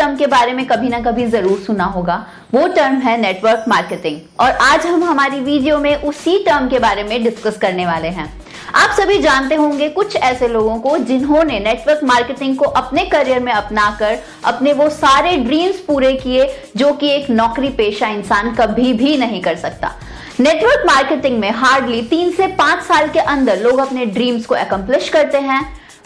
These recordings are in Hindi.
टर्म के बारे में कभी ना कभी जरूर सुना होगा। वो टर्म है नेटवर्क मार्केटिंग और आज हम हमारी वीडियो में उसी टर्म के बारे में डिस्कस करने वाले हैं। आप सभी जानते होंगे कुछ ऐसे लोगों को जिन्होंने नेटवर्क मार्केटिंग को अपने करियर में अपनाकर अपने वो सारे ड्रीम्स पूरे किए जो कि एक नौकरी पेशा इंसान कभी भी नहीं कर सकता। नेटवर्क मार्केटिंग में हार्डली 3 से 5 साल के अंदर लोग अपने ड्रीम्स को अकम्प्लिश करते हैं,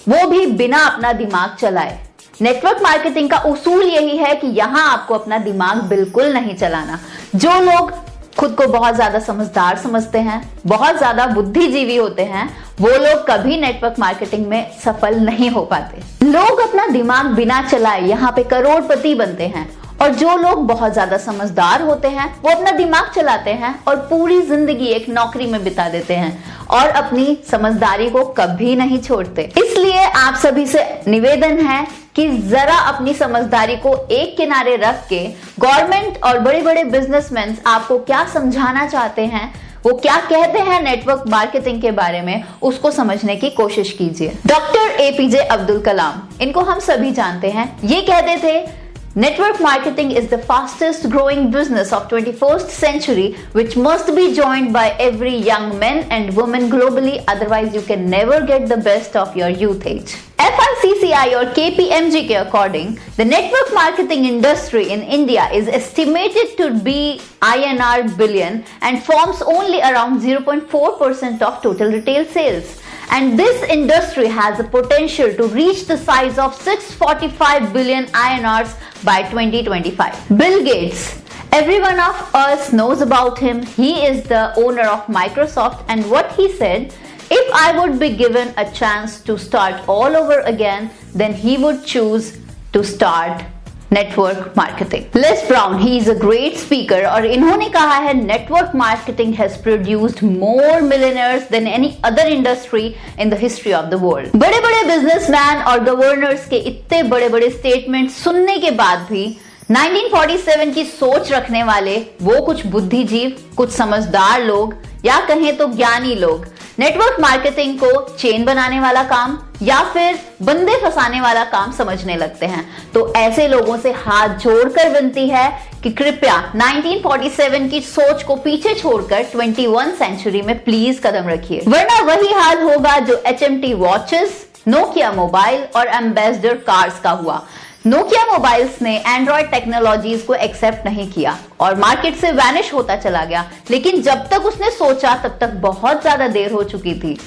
वो भी बिना अपना दिमाग चलाए। नेटवर्क मार्केटिंग का उसूल यही है कि यहां आपको अपना दिमाग बिल्कुल नहीं चलाना। जो लोग खुद को बहुत ज्यादा समझदार समझते हैं, बहुत ज्यादा बुद्धिजीवी होते हैं, वो लोग कभी नेटवर्क मार्केटिंग में सफल नहीं हो पाते। लोग अपना दिमाग बिना चलाए यहाँ पे करोड़पति बनते हैं और जो लोग बहुत ज्यादा समझदार होते हैं वो अपना दिमाग चलाते हैं और पूरी जिंदगी एक नौकरी में बिता देते हैं और अपनी समझदारी को कभी नहीं छोड़ते। इसलिए आप सभी से निवेदन है कि जरा अपनी समझदारी को एक किनारे रख के गवर्नमेंट और बड़े बड़े बिजनेसमैन आपको क्या समझाना चाहते हैं, वो क्या कहते हैं नेटवर्क मार्केटिंग के बारे में, उसको समझने की कोशिश कीजिए। डॉक्टर एपीजे अब्दुल कलाम, इनको हम सभी जानते हैं, ये कहते थे Network marketing is the fastest growing business of 21st century which must be joined by every young man and woman globally, otherwise you can never get the best of your youth age. FICCI or KPMG के according, the network marketing industry in India is estimated to be INR billion and forms only around 0.4% of total retail sales. And this industry has the potential to reach the size of 645 billion INRs by 2025. Bill Gates, everyone of us knows about him. He is the owner of Microsoft, and what he said, if I would be given a chance to start all over again, then he would choose to start network marketing. Les Brown, he is a great speaker और इन्होंने कहा है network marketing has produced more millionaires than any other industry in the history of the world। बड़े बड़े बिजनेसमैन और गवर्नर्स के इतने बड़े बड़े स्टेटमेंट सुनने के बाद भी 1947 की सोच रखने वाले वो कुछ बुद्धिजीव, कुछ समझदार लोग या कहें तो ज्ञानी लोग नेटवर्क मार्केटिंग को चेन बनाने वाला काम या फिर बंदे फंसाने वाला काम समझने लगते हैं। तो ऐसे लोगों से हाथ जोड़कर विनती है कि कृपया 1947 की सोच को पीछे छोड़कर 21 सेंचुरी में प्लीज कदम रखिए, वरना वही हाल होगा जो HMT वॉचेस, नोकिया मोबाइल और एम्बेसडर कार्स का हुआ। नोकिया मोबाइल्स ने एंड्रॉयड टेक्नोलॉजीज को एक्सेप्ट नहीं किया और मार्केट से वैनिश होता चला गया, लेकिन जब तक उसने सोचा तब तक बहुत ज्यादा देर हो चुकी थी।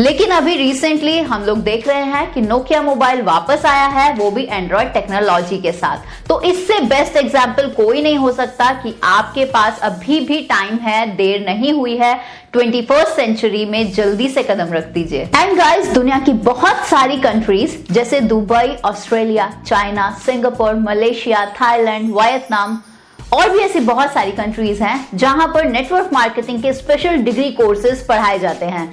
लेकिन अभी रिसेंटली हम लोग देख रहे हैं कि नोकिया मोबाइल वापस आया है, वो भी एंड्रॉयड टेक्नोलॉजी के साथ। तो इससे बेस्ट एग्जाम्पल कोई नहीं हो सकता कि आपके पास अभी भी टाइम है, देर नहीं हुई है। 21st सेंचुरी में जल्दी से कदम रख दीजिए। एंड गाइस, दुनिया की बहुत सारी कंट्रीज जैसे Dubai, Australia, China, Singapore, Malaysia, Thailand, Vietnam और भी ऐसी बहुत सारी कंट्रीज हैं जहां पर नेटवर्क मार्केटिंग के स्पेशल डिग्री कोर्सेज पढ़ाए जाते हैं।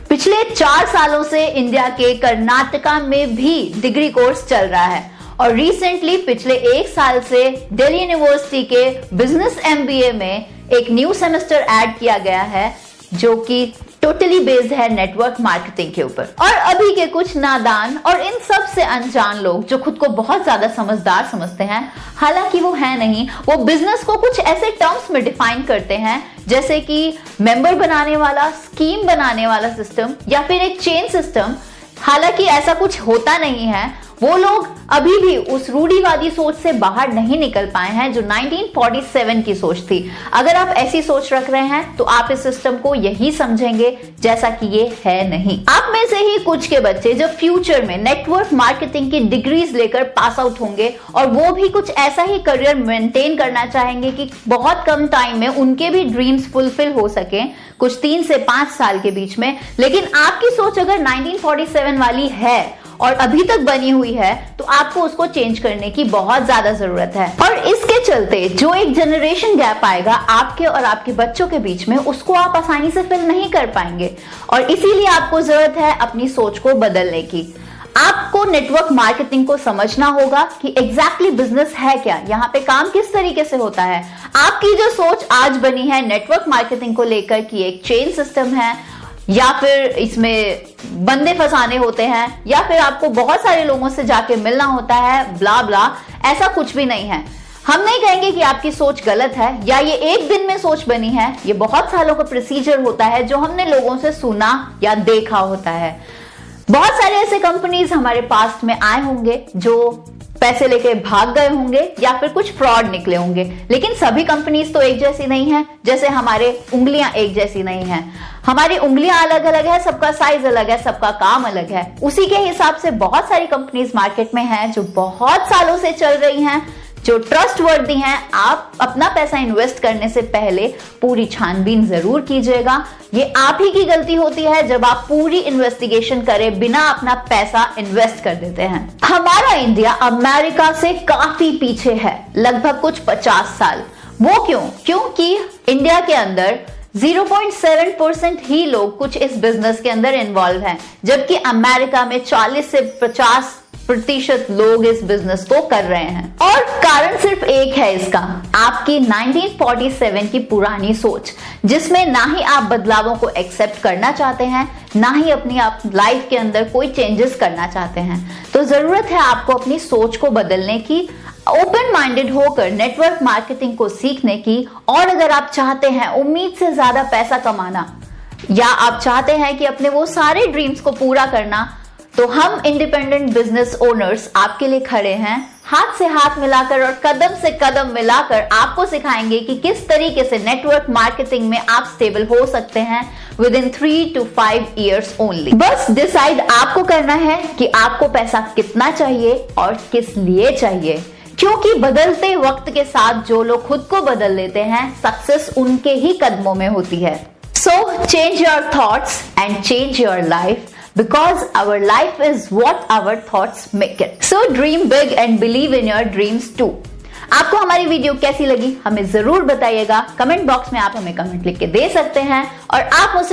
पिछले 4 सालों से इंडिया के कर्नाटका में भी डिग्री कोर्स चल रहा है और रिसेंटली पिछले 1 साल से दिल्ली यूनिवर्सिटी के बिजनेस MBA में एक न्यू सेमेस्टर ऐड किया गया है जो कि टोटली बेस्ड है नेटवर्क मार्केटिंग के ऊपर। और अभी के कुछ नादान और इन सब से अनजान लोग जो खुद को बहुत ज्यादा समझदार समझते हैं, हालांकि वो है नहीं, वो बिजनेस को कुछ ऐसे टर्म्स में डिफाइन करते हैं जैसे कि मेंबर बनाने वाला, स्कीम बनाने वाला सिस्टम या फिर एक चेन सिस्टम। हालांकि ऐसा कुछ होता नहीं है। वो लोग अभी भी उस रूढ़िवादी सोच से बाहर नहीं निकल पाए हैं जो 1947 की सोच थी। अगर आप ऐसी सोच रख रहे हैं तो आप इस सिस्टम को यही समझेंगे जैसा कि ये है नहीं। आप में से ही कुछ के बच्चे जो फ्यूचर में नेटवर्क मार्केटिंग की डिग्रीज लेकर पास आउट होंगे और वो भी कुछ ऐसा ही करियर मेंटेन करना चाहेंगे कि बहुत कम टाइम में उनके भी ड्रीम्स फुलफिल हो सके, कुछ 3 से 5 साल के बीच में। लेकिन आपकी सोच अगर 1947 वाली है और अभी तक बनी हुई है तो आपको उसको चेंज करने की बहुत ज्यादा जरूरत है। और इसके चलते जो एक जनरेशन गैप आएगा आपके और आपके बच्चों के बीच में, उसको आप आसानी से फिल नहीं कर पाएंगे और इसीलिए आपको जरूरत है अपनी सोच को बदलने की। आपको नेटवर्क मार्केटिंग को समझना होगा कि एग्जैक्टली बिजनेस है क्या, यहाँ पे काम किस तरीके से होता है। आपकी जो सोच आज बनी है नेटवर्क मार्केटिंग को लेकर कि एक चेन सिस्टम है या फिर इसमें बंदे फंसाने होते हैं, या फिर आपको बहुत सारे लोगों से जाके मिलना होता है, ब्ला ब्ला। ऐसा कुछ भी नहीं है। हम नहीं कहेंगे कि आपकी सोच गलत है या ये एक दिन में सोच बनी है। ये बहुत सालों का प्रोसीजर होता है जो हमने लोगों से सुना या देखा होता है। बहुत सारे ऐसे कंपनीज हमारे पास्ट में आए होंगे जो पैसे लेके भाग गए होंगे या फिर कुछ फ्रॉड निकले होंगे, लेकिन सभी कंपनीज तो एक जैसी नहीं है। जैसे हमारे उंगलियां एक जैसी नहीं है, हमारी उंगलियां अलग अलग है, सबका साइज अलग है, सबका काम अलग है। उसी के हिसाब से बहुत सारी कंपनीज मार्केट में हैं जो बहुत सालों से चल रही हैं, जो ट्रस्टवर्दी हैं। आप अपना पैसा इन्वेस्ट करने से पहले पूरी छानबीन जरूर कीजिएगा। ये आप ही की गलती होती है जब आप पूरी इन्वेस्टिगेशन करे बिना अपना पैसा इन्वेस्ट कर देते हैं। हमारा इंडिया अमेरिका से काफी पीछे है, लगभग कुछ 50 साल। वो क्यों? क्योंकि इंडिया के अंदर 0.7% ही लोग कुछ इस बिजनेस के अंदर इन्वॉल्व हैं, जबकि अमेरिका में 40 से 50% लोग इस बिजनेस को कर रहे हैं। और कारण सिर्फ एक है इसका, आपकी 1947 की पुरानी सोच, जिसमें ना ही आप बदलावों को एक्सेप्ट करना चाहते हैं, ना ही अपनी आप लाइफ के अंदर कोई चेंजेस करना चाहते हैं। तो जरूरत है आपको अपनी सोच को बदलने की, ओपन माइंडेड होकर नेटवर्क मार्केटिंग को सीखने की। और अगर आप चाहते हैं उम्मीद से ज्यादा पैसा कमाना, या आप चाहते हैं कि अपने वो सारे ड्रीम्स को पूरा करना, तो हम इंडिपेंडेंट बिजनेस ओनर्स आपके लिए खड़े हैं, हाथ से हाथ मिलाकर और कदम से कदम मिलाकर आपको सिखाएंगे कि किस तरीके से नेटवर्क मार्केटिंग में आप स्टेबल हो सकते हैं with in 3 to 5 years only. बस डिसाइड आपको करना है कि आपको पैसा कितना चाहिए और किस लिए चाहिए, क्योंकि बदलते वक्त के साथ जो लोग खुद को बदल लेते हैं, सक्सेस उनके ही कदमों में होती है। So change your thoughts and change your life, because our life is what our thoughts make it. So dream big and believe in your dreams too. आपको हमारी वीडियो कैसी लगी हमें जरूर बताइएगा। कमेंट बॉक्स में आप हमें कमेंट लिख के दे सकते हैं और आप मुझसे